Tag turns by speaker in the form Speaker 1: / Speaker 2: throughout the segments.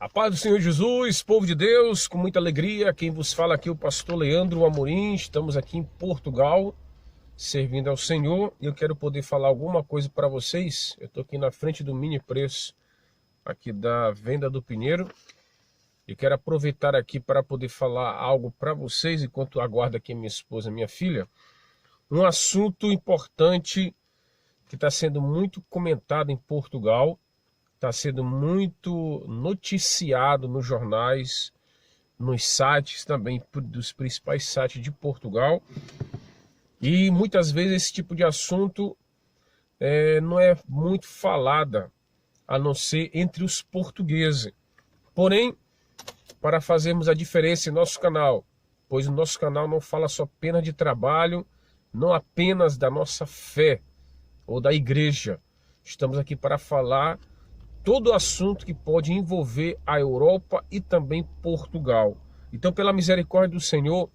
Speaker 1: A paz do Senhor Jesus, povo de Deus, com muita alegria, quem vos fala aqui é o pastor Leandro Amorim. Estamos aqui em Portugal, servindo ao Senhor, e eu quero poder falar alguma coisa para vocês. Eu estou aqui na frente do mini preço, aqui da Venda do Pinheiro, e quero aproveitar aqui para poder falar algo para vocês, enquanto aguardo aqui minha esposa e minha filha, um assunto importante que está sendo muito comentado em Portugal, está sendo muito noticiado nos jornais, nos sites também, dos principais sites de Portugal. E muitas vezes esse tipo de assunto não é muito falada, a não ser entre os portugueses. Porém, para fazermos a diferença em nosso canal, pois o nosso canal não fala só apenas de trabalho, não apenas da nossa fé ou da igreja. Estamos aqui para falar todo assunto que pode envolver a Europa e também Portugal. Então, pela misericórdia do Senhor,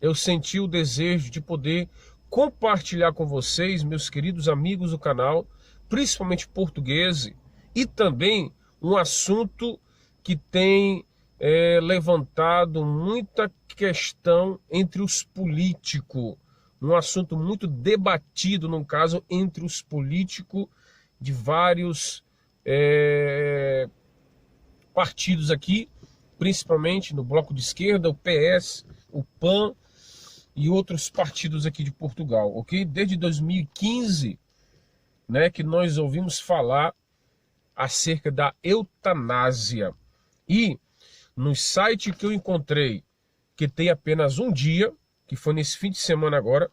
Speaker 1: eu senti o desejo de poder compartilhar com vocês, meus queridos amigos do canal, principalmente portugueses, e também um assunto que tem levantado muita questão entre os políticos, um assunto muito debatido, no caso, entre os políticos de vários partidos aqui, principalmente no bloco de esquerda, o PS, o PAN e outros partidos aqui de Portugal, ok? Desde 2015, né, que nós ouvimos falar acerca da eutanásia. E no site que eu encontrei, que tem apenas um dia, que foi nesse fim de semana agora,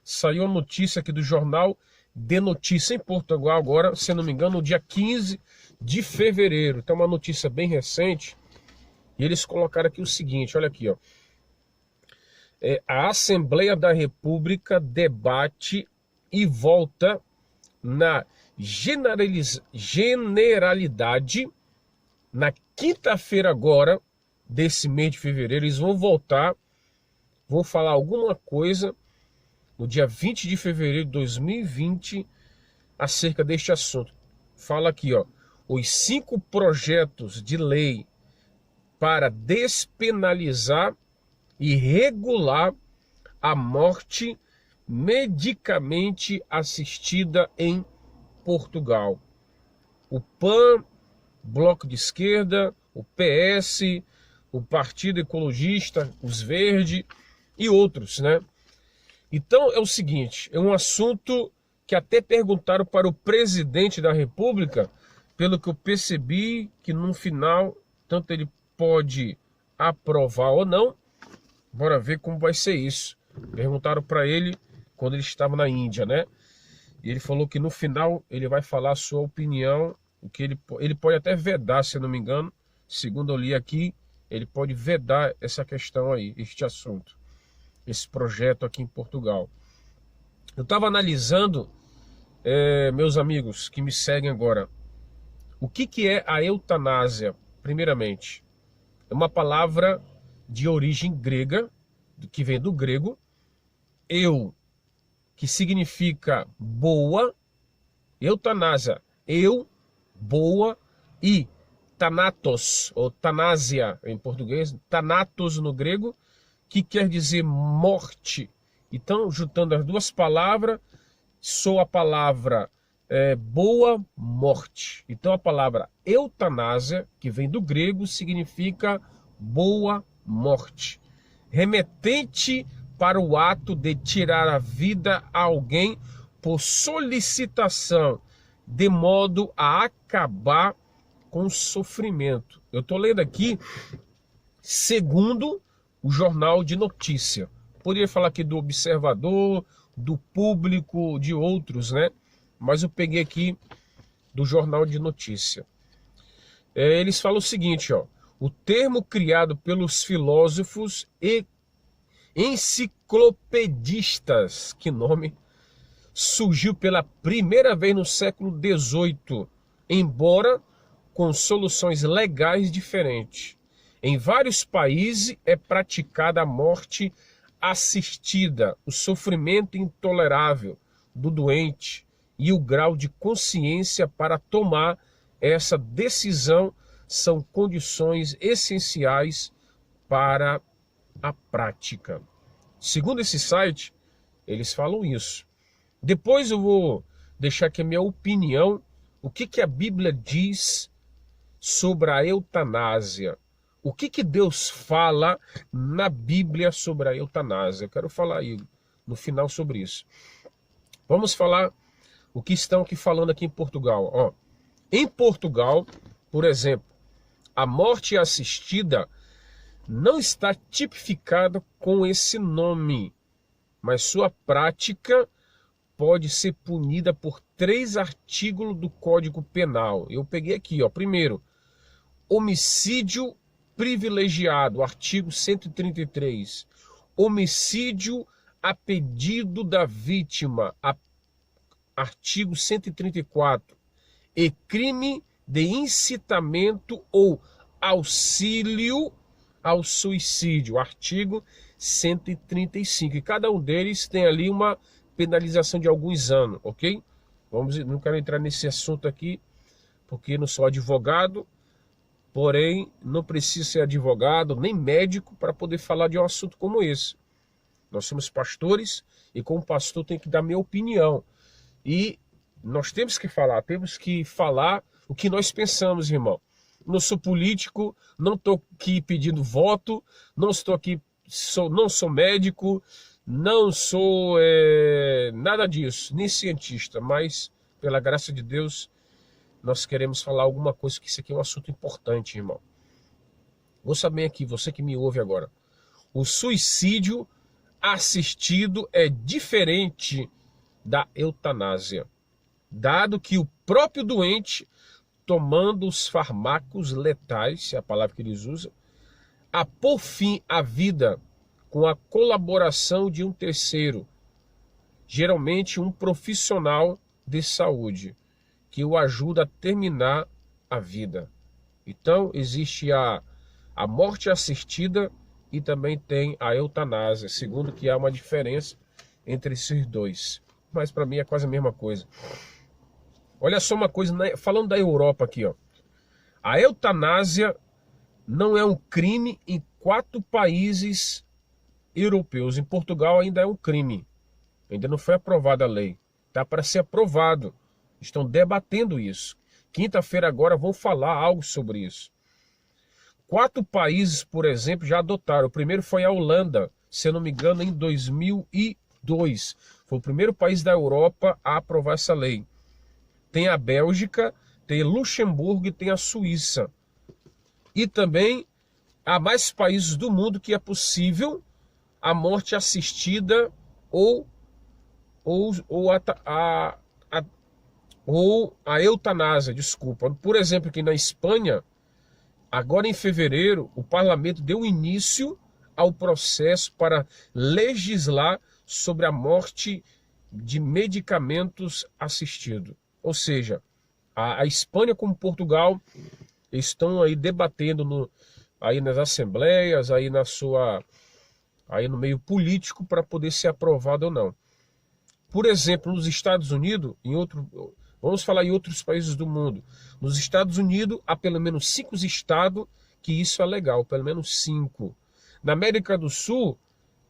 Speaker 1: saiu a notícia aqui do jornal de Notícia em Portugal agora, se não me engano, no dia 15 de fevereiro. Então, uma notícia bem recente. E eles colocaram aqui o seguinte, olha aqui, ó. A Assembleia da República debate e vota na generalidade na quinta-feira agora, desse mês de fevereiro. Eles vão voltar, vão falar alguma coisa no dia 20 de fevereiro de 2020, acerca deste assunto. Fala aqui, ó, os 5 projetos de lei para despenalizar e regular a morte medicamente assistida em Portugal. O PAN, Bloco de Esquerda, o PS, o Partido Ecologista, os Verdes e outros, né? Então é o seguinte, é um assunto que até perguntaram para o presidente da República, pelo que eu percebi que no final, tanto ele pode aprovar ou não, bora ver como vai ser isso. Perguntaram para ele quando ele estava na Índia, né? E ele falou que no final ele vai falar a sua opinião, o que ele pode até vedar, se eu não me engano, segundo eu li aqui, ele pode vedar essa questão aí, este assunto. Esse projeto aqui em Portugal. Eu estava analisando, meus amigos que me seguem agora, o que é a eutanásia, primeiramente. É uma palavra de origem grega, que vem do grego, que significa boa, eutanásia, boa, e thanatos, ou thanasia em português, thanatos no grego, que quer dizer morte. Então, juntando as duas palavras, soa a palavra boa morte. Então, a palavra eutanásia, que vem do grego, significa boa morte, remetente para o ato de tirar a vida a alguém por solicitação, de modo a acabar com o sofrimento. Eu estou lendo aqui, segundo o jornal de notícia. Poderia falar aqui do Observador, do Público, de outros, né? Mas eu peguei aqui do jornal de notícia. Eles falam o seguinte, ó. O termo criado pelos filósofos e enciclopedistas, que nome, surgiu pela primeira vez no século XVIII, embora com soluções legais diferentes. Em vários países é praticada a morte assistida, o sofrimento intolerável do doente e o grau de consciência para tomar essa decisão são condições essenciais para a prática. Segundo esse site, eles falam isso. Depois eu vou deixar aqui a minha opinião, o que a Bíblia diz sobre a eutanásia. O que Deus fala na Bíblia sobre a eutanásia? Eu quero falar aí no final sobre isso. Vamos falar o que estão aqui falando aqui em Portugal. Ó, em Portugal, por exemplo, a morte assistida não está tipificada com esse nome, mas sua prática pode ser punida por 3 artigos do Código Penal. Eu peguei aqui, ó. Primeiro, homicídio privilegiado, artigo 133. Homicídio a pedido da vítima, artigo 134. E crime de incitamento ou auxílio ao suicídio, artigo 135. E cada um deles tem ali uma penalização de alguns anos, ok? Não quero entrar nesse assunto aqui, porque não sou advogado, porém não preciso ser advogado nem médico para poder falar de um assunto como esse. Nós somos pastores e como pastor tenho que dar minha opinião. E nós temos que falar o que nós pensamos, irmão. Não sou político, não estou aqui pedindo voto, não sou médico, não sou nada disso, nem cientista, mas pela graça de Deus nós queremos falar alguma coisa, que isso aqui é um assunto importante, irmão. Ouça bem aqui, você que me ouve agora. O suicídio assistido é diferente da eutanásia, dado que o próprio doente, tomando os fármacos letais, é a palavra que eles usam, a pôr fim à vida com a colaboração de um terceiro, geralmente um profissional de saúde, que o ajuda a terminar a vida. Então, existe a morte assistida e também tem a eutanásia, segundo que há uma diferença entre esses dois. Mas para mim é quase a mesma coisa. Olha só uma coisa, falando da Europa aqui, ó. A eutanásia não é um crime em 4 países europeus. Em Portugal ainda é um crime. Ainda não foi aprovada a lei. Está para ser aprovado. Estão debatendo isso. Quinta-feira agora vão falar algo sobre isso. 4 países, por exemplo, já adotaram. O primeiro foi a Holanda, se eu não me engano, em 2002. Foi o primeiro país da Europa a aprovar essa lei. Tem a Bélgica, tem Luxemburgo e tem a Suíça. E também há mais países do mundo que é possível a morte assistida ou a eutanásia, desculpa. Por exemplo, aqui na Espanha, agora em fevereiro, o parlamento deu início ao processo para legislar sobre a morte de medicamentos assistidos. Ou seja, a Espanha como Portugal estão aí debatendo aí nas assembleias, aí no meio político para poder ser aprovado ou não. Por exemplo, nos Estados Unidos, vamos falar em outros países do mundo. Nos Estados Unidos há pelo menos 5 estados que isso é legal, pelo menos 5. Na América do Sul,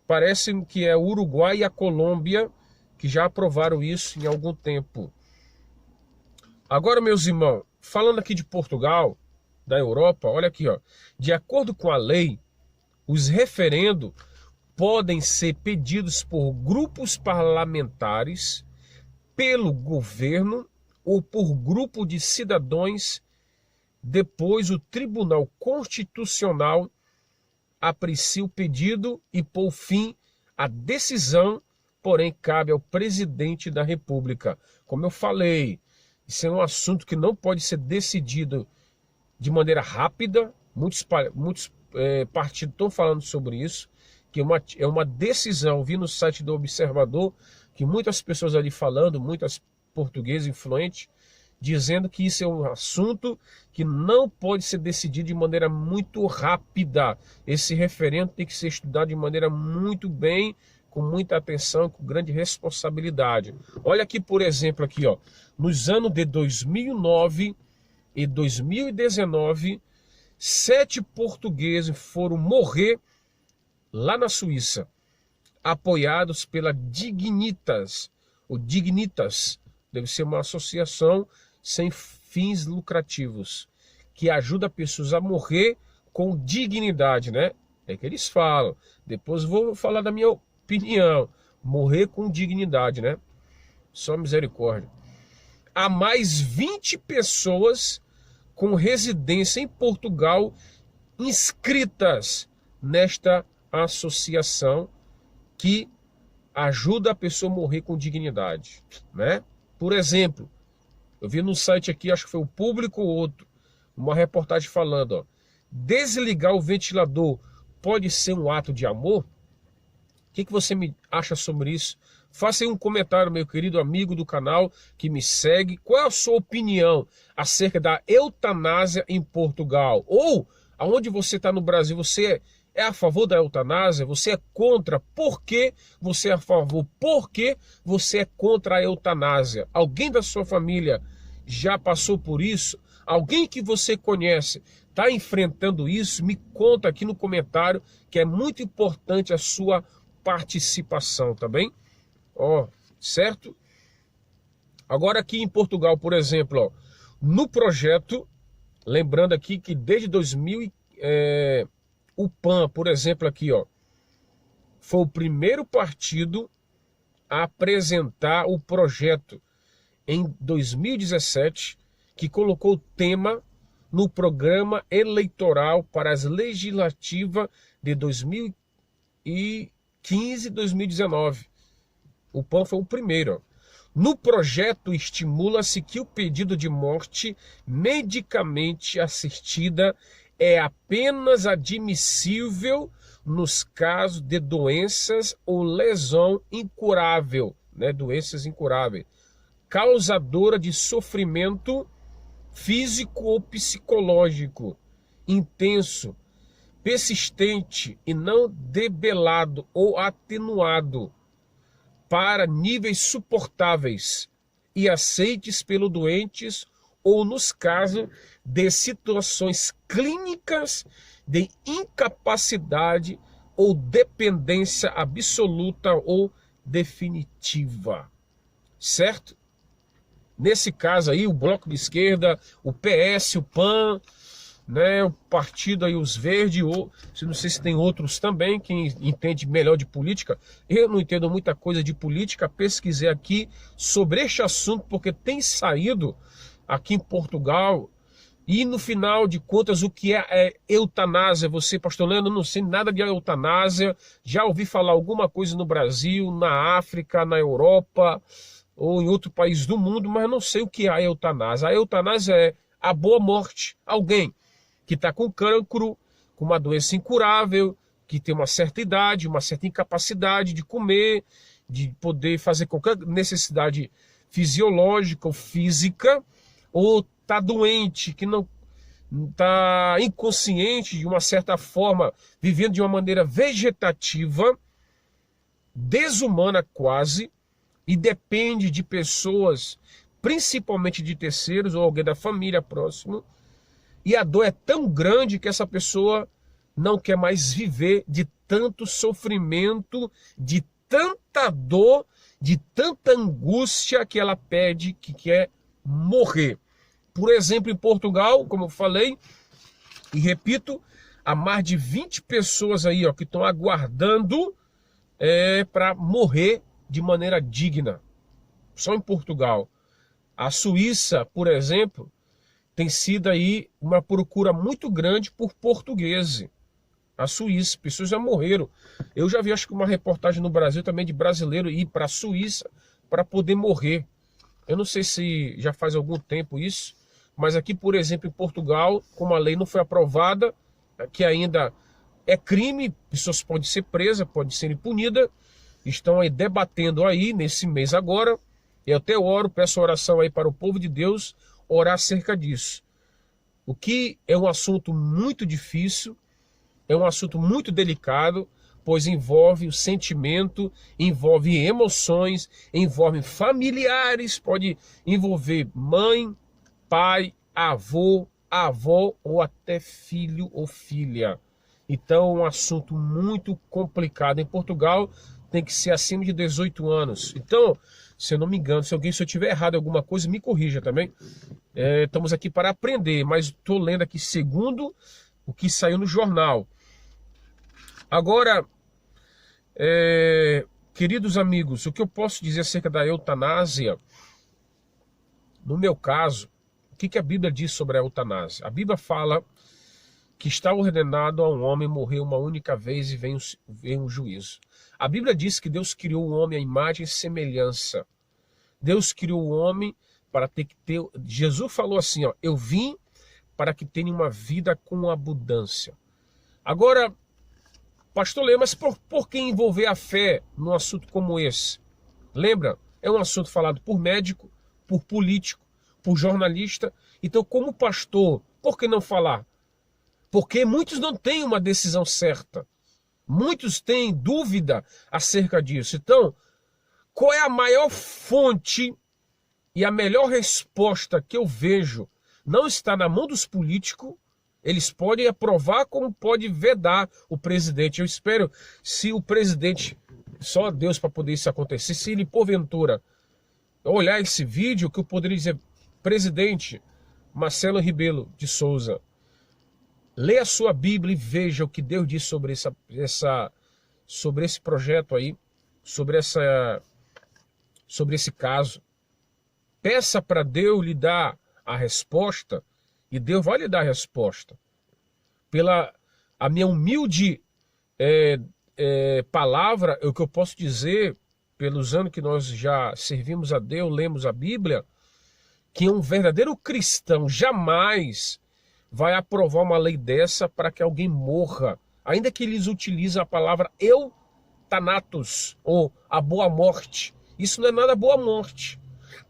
Speaker 1: parece que é o Uruguai e a Colômbia que já aprovaram isso em algum tempo. Agora, meus irmãos, falando aqui de Portugal, da Europa, olha aqui, ó. De acordo com a lei, os referendos podem ser pedidos por grupos parlamentares, pelo governo ou por grupo de cidadãos. Depois o Tribunal Constitucional aprecia o pedido e por fim a decisão, porém cabe ao presidente da República. Como eu falei, isso é um assunto que não pode ser decidido de maneira rápida. Muitos partidos estão falando sobre isso, que é uma decisão. Vi no site do Observador que muitas pessoas ali falando, muitas portugueses influentes, dizendo que isso é um assunto que não pode ser decidido de maneira muito rápida. Esse referendo tem que ser estudado de maneira muito bem, com muita atenção, com grande responsabilidade. Olha aqui, por exemplo, aqui, ó, nos anos de 2009 em 2019, 7 portugueses foram morrer lá na Suíça, apoiados pela Dignitas. O Dignitas deve ser uma associação sem fins lucrativos, que ajuda pessoas a morrer com dignidade, né? É que eles falam. Depois vou falar da minha opinião. Morrer com dignidade, né? Só misericórdia. Há mais 20 pessoas com residência em Portugal inscritas nesta associação que ajuda a pessoa a morrer com dignidade, né? Por exemplo, eu vi no site aqui, acho que foi o Público ou outro, uma reportagem falando, ó, desligar o ventilador pode ser um ato de amor? O que você me acha sobre isso? Faça aí um comentário, meu querido amigo do canal que me segue. Qual é a sua opinião acerca da eutanásia em Portugal? Ou, aonde você está no Brasil, você é a favor da eutanásia? Você é contra? Por que você é a favor? Por que você é contra a eutanásia? Alguém da sua família já passou por isso? Alguém que você conhece está enfrentando isso? Me conta aqui no comentário, que é muito importante a sua participação, tá bem? Ó, certo? Agora aqui em Portugal, por exemplo, ó, no projeto, lembrando aqui que desde 2000, o PAN, por exemplo, aqui, ó, foi o primeiro partido a apresentar o projeto em 2017, que colocou o tema no programa eleitoral para as legislativas de 2015 e 2019. O PAN foi o primeiro. No projeto, estimula-se que o pedido de morte medicamente assistida é apenas admissível nos casos de doenças ou lesão incurável, né? Doenças incuráveis, causadora de sofrimento físico ou psicológico intenso, persistente e não debelado ou atenuado para níveis suportáveis e aceites pelo doentes, ou nos casos de situações clínicas de incapacidade ou dependência absoluta ou definitiva. Certo? Nesse caso aí, o Bloco de Esquerda, o PS, o PAN, né, o partido aí, os Verdes, não sei se tem outros também, quem entende melhor de política. Eu não entendo muita coisa de política, pesquisei aqui sobre este assunto, porque tem saído aqui em Portugal, e no final de contas, o que é eutanásia? Você, pastor Leandro, não sei nada de eutanásia, já ouvi falar alguma coisa no Brasil, na África, na Europa, ou em outro país do mundo, mas não sei o que é a eutanásia. A eutanásia é a boa morte. Alguém que está com cancro, com uma doença incurável, que tem uma certa idade, uma certa incapacidade de comer, de poder fazer qualquer necessidade fisiológica ou física, ou está doente, que não está inconsciente de uma certa forma, vivendo de uma maneira vegetativa, desumana quase, e depende de pessoas, principalmente de terceiros ou alguém da família próximo, e a dor é tão grande que essa pessoa não quer mais viver de tanto sofrimento, de tanta dor, de tanta angústia, que ela pede, que quer morrer. Por exemplo, em Portugal, como eu falei, e repito, há mais de 20 pessoas aí, ó, que estão aguardando para morrer de maneira digna. Só em Portugal. A Suíça, por exemplo, tem sido aí uma procura muito grande por portugueses. A Suíça, pessoas já morreram. Eu já vi, acho que uma reportagem no Brasil também de brasileiro ir para a Suíça para poder morrer. Eu não sei se já faz algum tempo isso, mas aqui, por exemplo, em Portugal, como a lei não foi aprovada, que ainda é crime, pessoas podem ser presas, podem ser punidas, estão aí debatendo aí nesse mês agora. Eu até oro, peço oração aí para o povo de Deus, orar acerca disso. O que é um assunto muito difícil, é um assunto muito delicado, pois envolve o sentimento, envolve emoções, envolve familiares, pode envolver mãe, pai, avô, avó ou até filho ou filha. Então é um assunto muito complicado. Em Portugal tem que ser acima de 18 anos. Então, se eu não me engano, se eu tiver errado em alguma coisa, me corrija também. Estamos aqui para aprender, mas estou lendo aqui segundo o que saiu no jornal. Agora, queridos amigos, o que eu posso dizer acerca da eutanásia? No meu caso, o que a Bíblia diz sobre a eutanásia? A Bíblia fala que está ordenado a um homem morrer uma única vez e vem um juízo. A Bíblia diz que Deus criou o homem à imagem e semelhança. Deus criou o homem para ter que ter... Jesus falou assim, ó, eu vim para que tenha uma vida com abundância. Agora, pastor Lê, mas por que envolver a fé num assunto como esse? Lembra? É um assunto falado por médico, por político, por jornalista. Então, como pastor, por que não falar? Porque muitos não têm uma decisão certa. Muitos têm dúvida acerca disso. Então, qual é a maior fonte e a melhor resposta que eu vejo? Não está na mão dos políticos. Eles podem aprovar como pode vedar o presidente. Eu espero, se o presidente, só Deus para poder isso acontecer, se ele porventura olhar esse vídeo, que eu poderia dizer, presidente Marcelo Rebelo de Souza, lê a sua Bíblia e veja o que Deus diz sobre sobre esse projeto aí, sobre esse caso. Peça para Deus lhe dar a resposta, e Deus vai lhe dar a resposta. Pela a minha humilde palavra, o que eu posso dizer, pelos anos que nós já servimos a Deus, lemos a Bíblia, que um verdadeiro cristão jamais vai aprovar uma lei dessa para que alguém morra, ainda que eles utilizem a palavra eutanatos, ou a boa morte. Isso não é nada boa morte,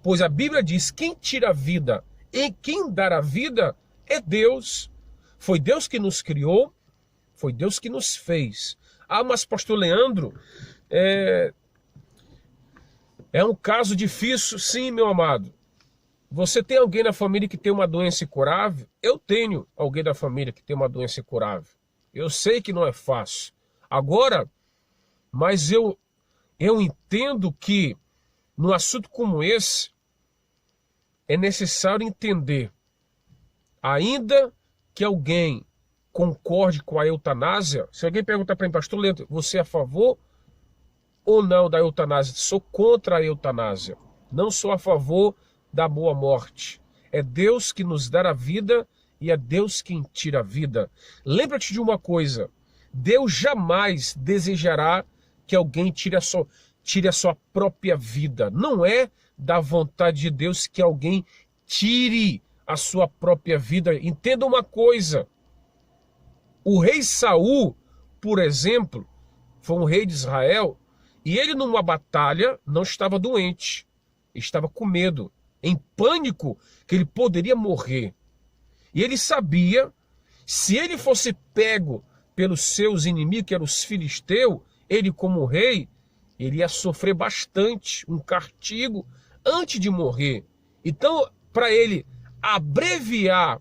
Speaker 1: pois a Bíblia diz, quem tira a vida e quem dá a vida é Deus. Foi Deus que nos criou, foi Deus que nos fez. Ah, mas pastor Leandro, é um caso difícil? Sim, meu amado. Você tem alguém na família que tem uma doença incurável? Eu tenho alguém da família que tem uma doença incurável. Eu sei que não é fácil. Agora, mas eu entendo que num assunto como esse, é necessário entender, ainda que alguém concorde com a eutanásia, se alguém perguntar para mim, pastor Leandro, você é a favor ou não da eutanásia? Sou contra a eutanásia. Não sou a favor da boa morte. É Deus que nos dá a vida e é Deus quem tira a vida. Lembra-te de uma coisa, Deus jamais desejará que alguém tire a sua própria vida. Não é da vontade de Deus que alguém tire a sua própria vida. Entenda uma coisa, o rei Saul, por exemplo, foi um rei de Israel, e ele numa batalha não estava doente, estava com medo, em pânico que ele poderia morrer. E ele sabia, se ele fosse pego pelos seus inimigos, que eram os filisteus, ele como rei, ele ia sofrer bastante, um castigo antes de morrer. Então, para ele abreviar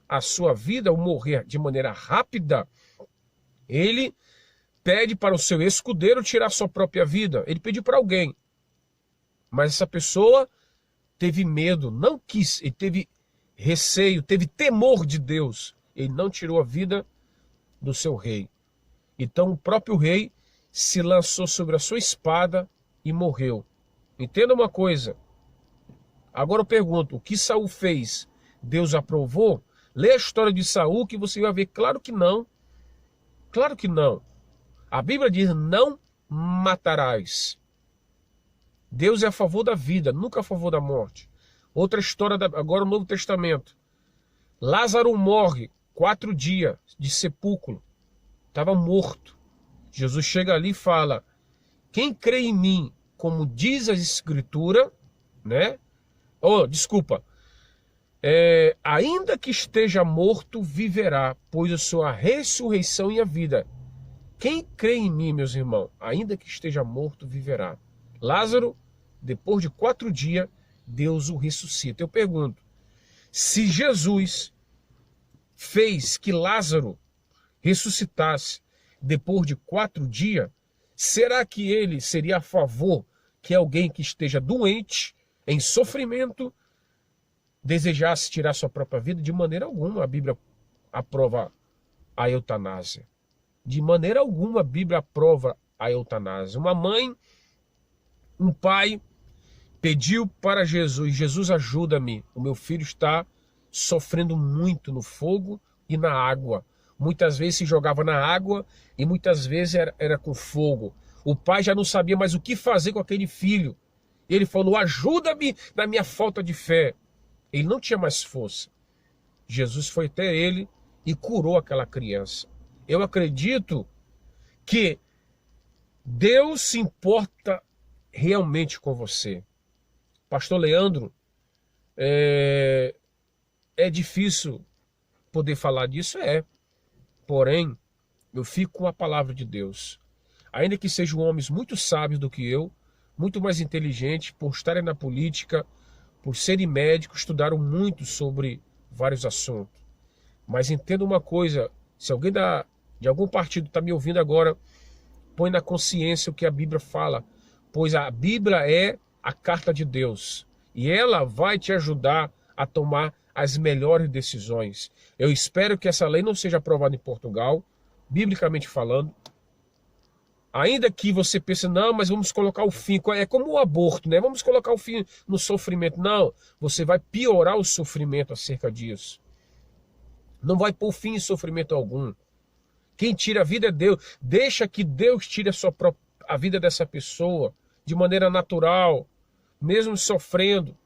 Speaker 1: a sua vida, ou morrer de maneira rápida, ele pede para o seu escudeiro tirar sua própria vida. Ele pediu para alguém, mas essa pessoa teve medo, não quis, ele teve receio, teve temor de Deus. Ele não tirou a vida do seu rei. Então o próprio rei se lançou sobre a sua espada e morreu. Entenda uma coisa. Agora eu pergunto, o que Saul fez, Deus aprovou? Lê a história de Saul que você vai ver, claro que não. Claro que não. A Bíblia diz, não matarás. Deus é a favor da vida, nunca a favor da morte. Outra história, agora o Novo Testamento. Lázaro morre, 4 dias de sepulcro. Estava morto. Jesus chega ali e fala, quem crê em mim, como diz a Escritura, né? Ainda que esteja morto, viverá, pois eu sou a ressurreição e a vida. Quem crê em mim, meus irmãos, ainda que esteja morto, viverá. Lázaro, depois de 4 dias, Deus o ressuscita. Eu pergunto, Se Jesus fez que Lázaro ressuscitasse depois de 4 dias, será que ele seria a favor que alguém que esteja doente, em sofrimento, desejasse tirar sua própria vida? De maneira alguma a Bíblia aprova a eutanásia. De maneira alguma a Bíblia aprova a eutanásia. Uma mãe, um pai pediu para Jesus: Jesus, ajuda-me, o meu filho está sofrendo muito no fogo e na água. Muitas vezes se jogava na água e muitas vezes era com fogo. O pai já não sabia mais o que fazer com aquele filho. Ele falou: ajuda-me na minha falta de fé. Ele não tinha mais força. Jesus foi até ele e curou aquela criança. Eu acredito que Deus se importa realmente com você. Pastor Leandro, é difícil poder falar disso, porém, eu fico com a palavra de Deus. Ainda que sejam homens muito sábios do que eu, muito mais inteligentes, por estarem na política, por serem médicos, estudaram muito sobre vários assuntos. Mas entenda uma coisa: se alguém de algum partido está me ouvindo agora, põe na consciência o que a Bíblia fala, pois a Bíblia é a carta de Deus e ela vai te ajudar a tomar as melhores decisões. Eu espero que essa lei não seja aprovada em Portugal, biblicamente falando. Ainda que você pense: não, mas vamos colocar o fim, é como o aborto, né? Vamos colocar o fim no sofrimento. Não, você vai piorar o sofrimento acerca disso. Não vai pôr fim em sofrimento algum. Quem tira a vida é Deus. Deixa que Deus tire a vida dessa pessoa de maneira natural, mesmo sofrendo.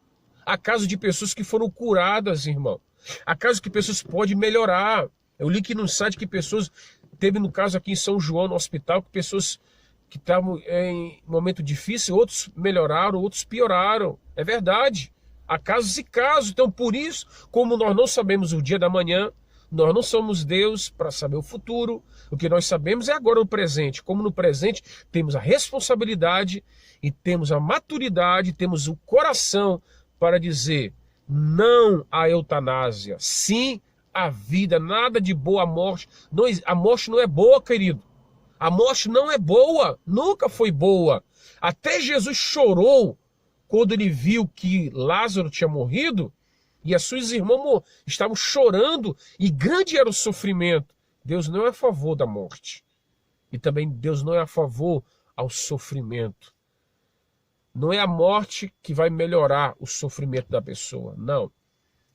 Speaker 1: Há casos de pessoas que foram curadas, irmão. Há casos que pessoas podem melhorar. Eu li que no site que pessoas... Teve no caso aqui em São João, no hospital, que pessoas que estavam em momento difícil, outros melhoraram, outros pioraram. É verdade. Há casos e casos. Então, por isso, como nós não sabemos o dia da manhã, nós não somos Deus para saber o futuro. O que nós sabemos é agora o presente. Como no presente temos a responsabilidade e temos a maturidade, temos o coração para dizer não à eutanásia, sim à vida, nada de boa morte. Não, a morte não é boa, querido. A morte não é boa, nunca foi boa. Até Jesus chorou quando ele viu que Lázaro tinha morrido e as suas irmãs estavam chorando e grande era o sofrimento. Deus não é a favor da morte. E também Deus não é a favor ao sofrimento. Não é a morte que vai melhorar o sofrimento da pessoa, não.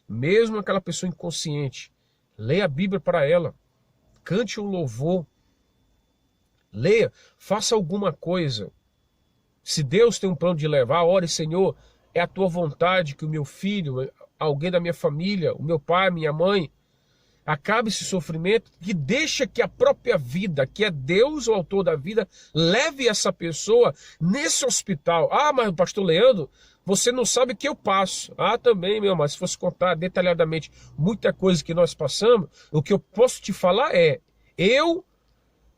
Speaker 1: Mesmo aquela pessoa inconsciente, leia a Bíblia para ela, cante um louvor, leia, faça alguma coisa. Se Deus tem um plano de levar, ore: Senhor, é a tua vontade que o meu filho, alguém da minha família, o meu pai, minha mãe, acabe esse sofrimento, que deixa que a própria vida, que é Deus o autor da vida, leve essa pessoa nesse hospital. Ah, mas pastor Leandro, você não sabe o que eu passo. Ah, também, meu, mas se fosse contar detalhadamente muita coisa que nós passamos, o que eu posso te falar é: eu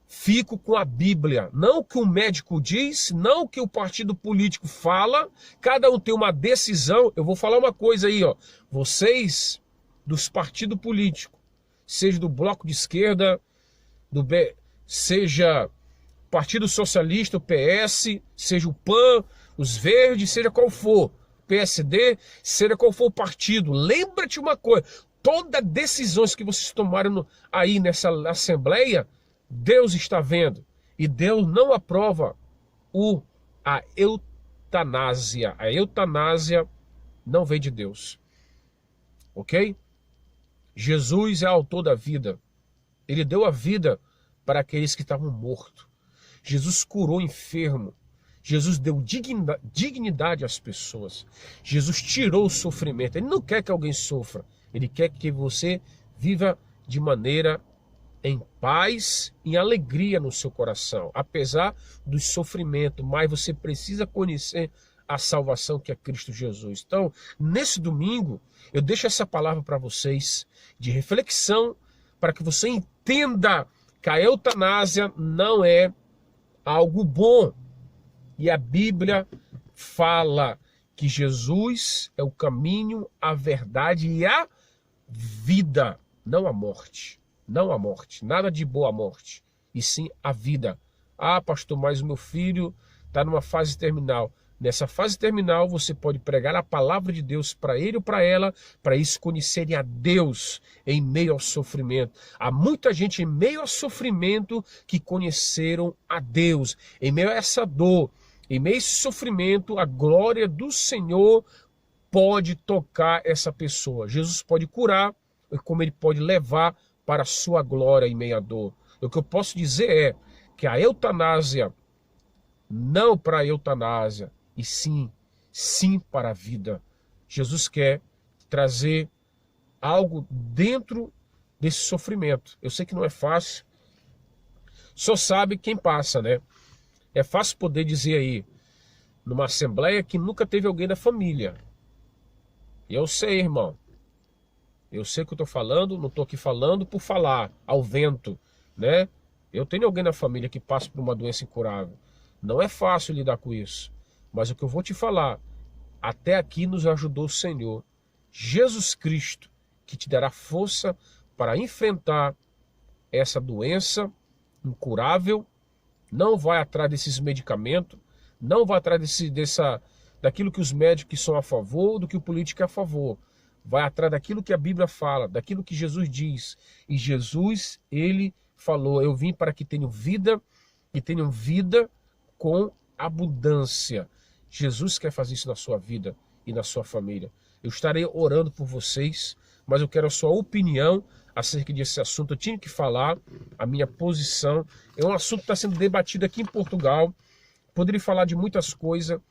Speaker 1: fico com a Bíblia, não o que o médico diz, não o que o partido político fala, cada um tem uma decisão. Eu vou falar uma coisa aí, ó, vocês dos partidos políticos, seja do Bloco de Esquerda, seja Partido Socialista, o PS, seja o PAN, os Verdes, seja qual for, PSD, seja qual for o partido, lembra-te uma coisa: todas as decisões que vocês tomaram aí nessa Assembleia, Deus está vendo. E Deus não aprova a eutanásia. A eutanásia não vem de Deus. Ok? Jesus é autor da vida. Ele deu a vida para aqueles que estavam mortos. Jesus curou enfermo. Jesus deu dignidade às pessoas. Jesus tirou o sofrimento. Ele não quer que alguém sofra. Ele quer que você viva de maneira em paz, em alegria no seu coração, apesar do sofrimento. Mas você precisa conhecer a salvação que é Cristo Jesus. Então, nesse domingo, eu deixo essa palavra para vocês de reflexão, para que você entenda que a eutanásia não é algo bom. E a Bíblia fala que Jesus é o caminho, a verdade e a vida, não a morte. Não a morte, nada de boa morte, e sim a vida. Ah, pastor, mas o meu filho está numa fase terminal. Nessa fase terminal, você pode pregar a palavra de Deus para ele ou para ela, para eles conhecerem a Deus em meio ao sofrimento. Há muita gente em meio ao sofrimento que conheceram a Deus. Em meio a essa dor, em meio a esse sofrimento, a glória do Senhor pode tocar essa pessoa. Jesus pode curar, como ele pode levar para a sua glória em meio à dor. O que eu posso dizer é que a eutanásia, não para a eutanásia, e sim para a vida. Jesus quer trazer algo dentro desse sofrimento. Eu sei que não é fácil, só sabe quem passa, né? É fácil poder dizer aí, numa assembleia, que nunca teve alguém da família. Eu sei, irmão. Eu sei o que eu estou falando, não estou aqui falando por falar ao vento, né? Eu tenho alguém na família que passa por uma doença incurável. Não é fácil lidar com isso. Mas o que eu vou te falar, até aqui nos ajudou o Senhor, Jesus Cristo, que te dará força para enfrentar essa doença incurável. Não vai atrás desses medicamentos, não vai atrás daquilo que os médicos são a favor, do que o político é a favor. Vai atrás daquilo que a Bíblia fala, daquilo que Jesus diz. E Jesus, ele falou, eu vim para que tenham vida e tenham vida com abundância. Jesus quer fazer isso na sua vida e na sua família. Eu estarei orando por vocês, mas eu quero a sua opinião acerca desse assunto. Eu tinha que falar a minha posição. É um assunto que está sendo debatido aqui em Portugal. Poderia falar de muitas coisas,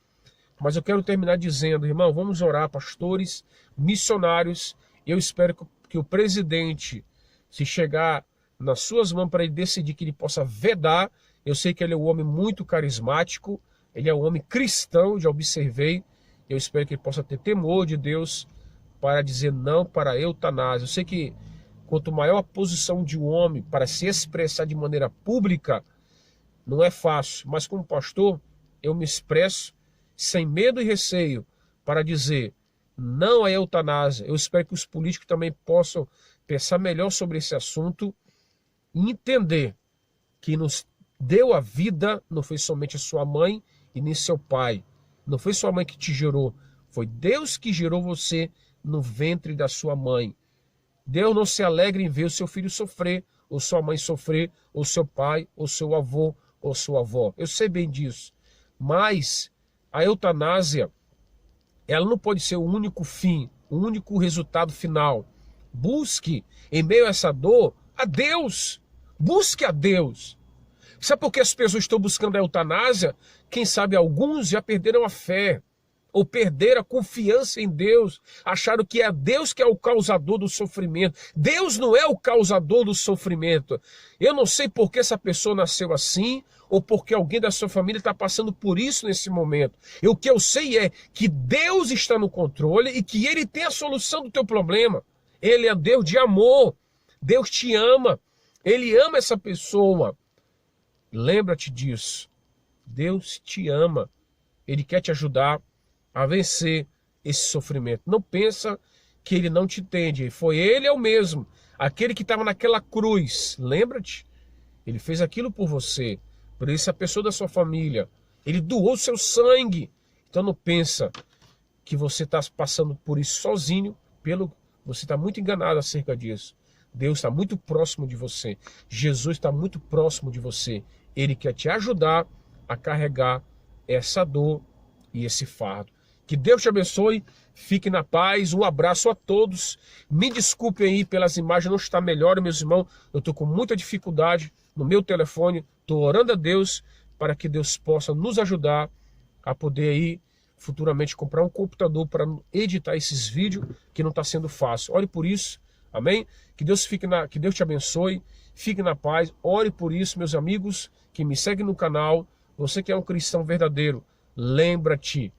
Speaker 1: mas eu quero terminar dizendo, irmão, vamos orar, pastores, missionários. Eu espero que o presidente, se chegar nas suas mãos para ele decidir que ele possa vedar, eu sei que ele é um homem muito carismático, ele é um homem cristão, já observei. Eu espero que ele possa ter temor de Deus para dizer não para a eutanásia. Eu sei que quanto maior a posição de um homem para se expressar de maneira pública, não é fácil. Mas como pastor, eu me expresso sem medo e receio para dizer não à eutanásia. Eu espero que os políticos também possam pensar melhor sobre esse assunto e entender que nos deu a vida não foi somente a sua mãe e nem seu pai. Não foi sua mãe que te gerou. Foi Deus que gerou você no ventre da sua mãe. Deus não se alegra em ver o seu filho sofrer, ou sua mãe sofrer, ou seu pai, ou seu avô, ou sua avó. Eu sei bem disso. Mas a eutanásia, ela não pode ser o único fim, o único resultado final. Busque, em meio a essa dor, a Deus. Busque a Deus. Sabe por que as pessoas estão buscando a eutanásia? Quem sabe alguns já perderam a fé, ou perderam a confiança em Deus, acharam que é Deus que é o causador do sofrimento. Deus não é o causador do sofrimento. Eu não sei por que essa pessoa nasceu assim, ou porque alguém da sua família está passando por isso nesse momento. E o que eu sei é que Deus está no controle e que Ele tem a solução do teu problema. Ele é Deus de amor. Deus te ama. Ele ama essa pessoa. Lembra-te disso. Deus te ama. Ele quer te ajudar a vencer esse sofrimento. Não pensa que Ele não te entende. Foi Ele é o mesmo. Aquele que estava naquela cruz. Lembra-te? Ele fez aquilo por você. Por isso a pessoa da sua família. Ele doou seu sangue. Então não pensa que você está passando por isso sozinho. Você está muito enganado acerca disso. Deus está muito próximo de você. Jesus está muito próximo de você. Ele quer te ajudar a carregar essa dor e esse fardo. Que Deus te abençoe. Fique na paz. Um abraço a todos. Me desculpem aí pelas imagens. Não está melhor, meus irmãos. Eu estou com muita dificuldade no meu telefone. Estou orando a Deus para que Deus possa nos ajudar a poder aí futuramente comprar um computador para editar esses vídeos, que não está sendo fácil. Ore por isso. Amém? Que Deus te abençoe. Fique na paz. Ore por isso, meus amigos que me seguem no canal. Você que é um cristão verdadeiro, lembra-te.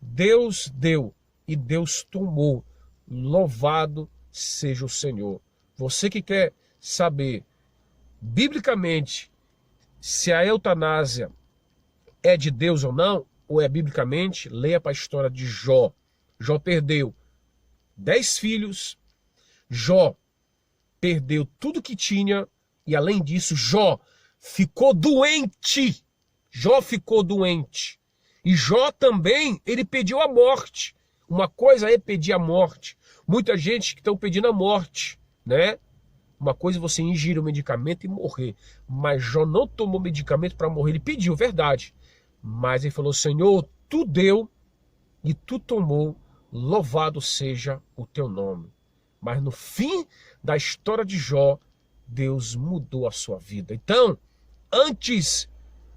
Speaker 1: Deus deu e Deus tomou. Louvado seja o Senhor. Você que quer saber, biblicamente, se a eutanásia é de Deus ou não, ou é biblicamente, leia para a história de Jó. Jó perdeu 10 filhos, Jó perdeu tudo que tinha, e além disso, Jó ficou doente. Jó ficou doente. E Jó também, ele pediu a morte. Uma coisa é pedir a morte. Muita gente que está pedindo a morte, né? Uma coisa é você ingerir o medicamento e morrer. Mas Jó não tomou medicamento para morrer. Ele pediu, verdade. Mas ele falou, Senhor, tu deu e tu tomou, louvado seja o teu nome. Mas no fim da história de Jó, Deus mudou a sua vida. Então, antes,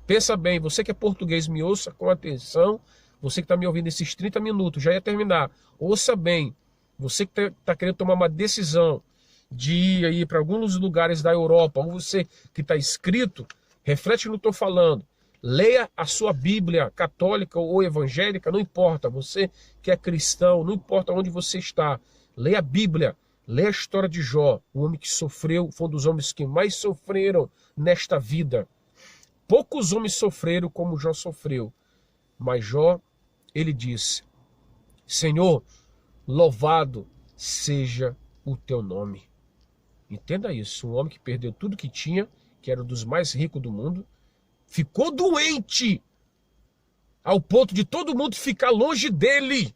Speaker 1: pensa bem, você que é português, me ouça com atenção. Você que está me ouvindo esses 30 minutos, já ia terminar. Ouça bem, você que está querendo tomar uma decisão de ir aí para alguns lugares da Europa, ou você que está inscrito, reflete no que eu estou falando. Leia a sua Bíblia católica ou evangélica, não importa. Você que é cristão, não importa onde você está. Leia a Bíblia, leia a história de Jó, o homem que sofreu, foi um dos homens que mais sofreram nesta vida. Poucos homens sofreram como Jó sofreu. Mas Jó, ele disse, Senhor, louvado seja o teu nome. Entenda isso, um homem que perdeu tudo que tinha, que era um dos mais ricos do mundo, ficou doente, ao ponto de todo mundo ficar longe dele.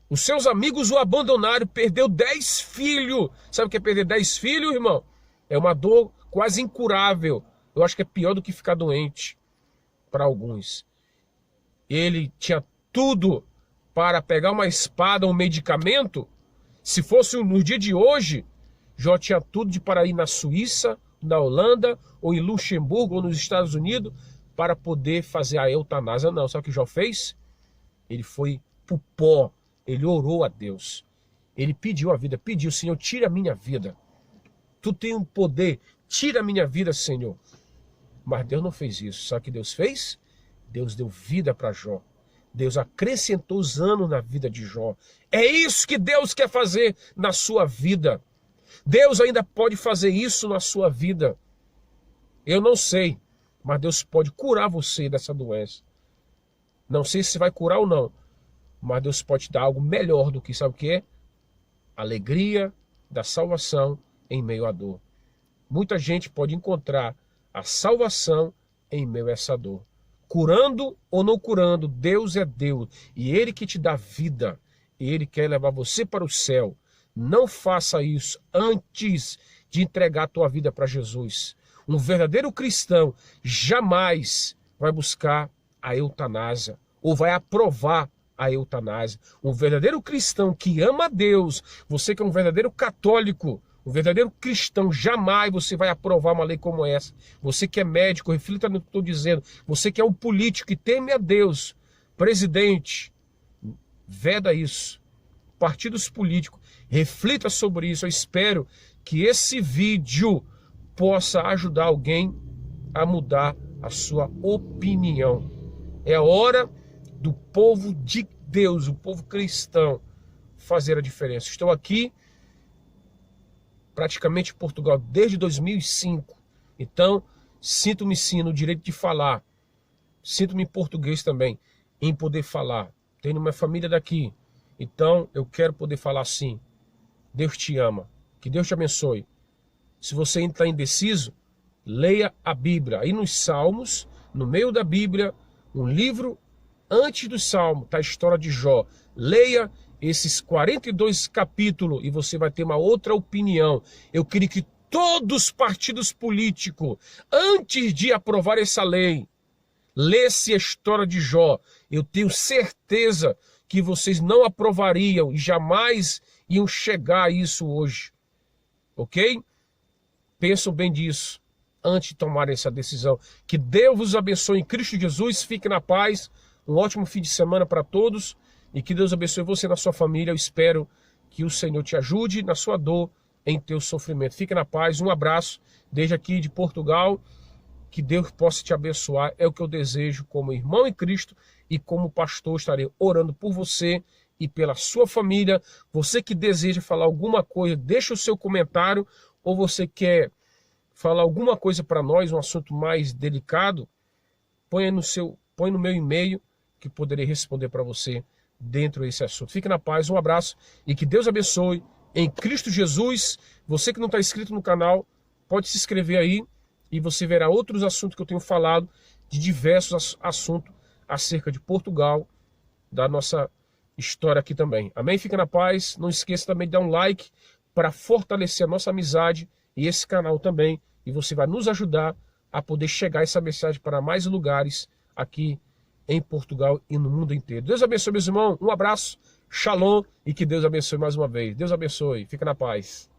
Speaker 1: Os seus amigos o abandonaram, perdeu 10 filhos. Sabe o que é perder 10 filhos, irmão? É uma dor quase incurável. Eu acho que é pior do que ficar doente para alguns. Ele tinha tudo para pegar uma espada, um medicamento. Se fosse no dia de hoje, Jó tinha tudo para ir na Suíça, na Holanda, ou em Luxemburgo, ou nos Estados Unidos, para poder fazer a eutanásia. Não, sabe o que Jó fez? Ele foi pro pó, ele orou a Deus. Ele pediu a vida, pediu, Senhor, tira a minha vida. Tu tem um poder, tira a minha vida, Senhor. Mas Deus não fez isso. Sabe o que Deus fez? Deus deu vida para Jó. Deus acrescentou os anos na vida de Jó. É isso que Deus quer fazer na sua vida. Deus ainda pode fazer isso na sua vida. Eu não sei, mas Deus pode curar você dessa doença. Não sei se vai curar ou não, mas Deus pode te dar algo melhor do que, sabe o que é? Alegria da salvação em meio à dor. Muita gente pode encontrar a salvação em meio a essa dor. Curando ou não curando, Deus é Deus. E Ele que te dá vida. E Ele quer levar você para o céu. Não faça isso antes de entregar a tua vida para Jesus. Um verdadeiro cristão jamais vai buscar a eutanásia ou vai aprovar a eutanásia. Um verdadeiro cristão que ama a Deus, você que é um verdadeiro católico, um verdadeiro cristão, jamais você vai aprovar uma lei como essa. Você que é médico, reflita no que estou dizendo. Você que é um político que teme a Deus, presidente, veda isso. Partidos políticos, reflita sobre isso. Eu espero que esse vídeo possa ajudar alguém a mudar a sua opinião. É a hora do povo de Deus, o povo cristão, fazer a diferença. Estou aqui praticamente em Portugal desde 2005. Então, sinto-me sim no direito de falar. Sinto-me em português também, em poder falar. Tenho minha família daqui. Então, eu quero poder falar assim. Deus te ama. Que Deus te abençoe. Se você ainda está indeciso, leia a Bíblia. Aí nos Salmos, no meio da Bíblia, um livro antes do Salmo, está a história de Jó. Leia esses 42 capítulos e você vai ter uma outra opinião. Eu queria que todos os partidos políticos, antes de aprovar essa lei, lesse a história de Jó. Eu tenho certeza que vocês não aprovariam e jamais iam chegar a isso hoje. Ok? Pensam bem disso antes de tomarem essa decisão. Que Deus vos abençoe em Cristo Jesus. Fique na paz. Um ótimo fim de semana para todos. E que Deus abençoe você e na sua família. Eu espero que o Senhor te ajude na sua dor, em teu sofrimento. Fique na paz. Um abraço desde aqui de Portugal. Que Deus possa te abençoar. É o que eu desejo como irmão em Cristo. E como pastor estarei orando por você e pela sua família. Você que deseja falar alguma coisa, deixa o seu comentário. Ou você quer falar alguma coisa para nós, um assunto mais delicado, põe aí no seu põe no meu e-mail que poderei responder para você dentro desse assunto. Fique na paz, um abraço e que Deus abençoe em Cristo Jesus. Você que não está inscrito no canal, pode se inscrever aí e você verá outros assuntos que eu tenho falado, de diversos assuntos acerca de Portugal, da nossa história aqui também. Amém? Fica na paz. Não esqueça também de dar um like para fortalecer a nossa amizade e esse canal também. E você vai nos ajudar a poder chegar essa mensagem para mais lugares aqui em Portugal e no mundo inteiro. Deus abençoe, meus irmãos. Um abraço, shalom, e que Deus abençoe mais uma vez. Deus abençoe. Fica na paz.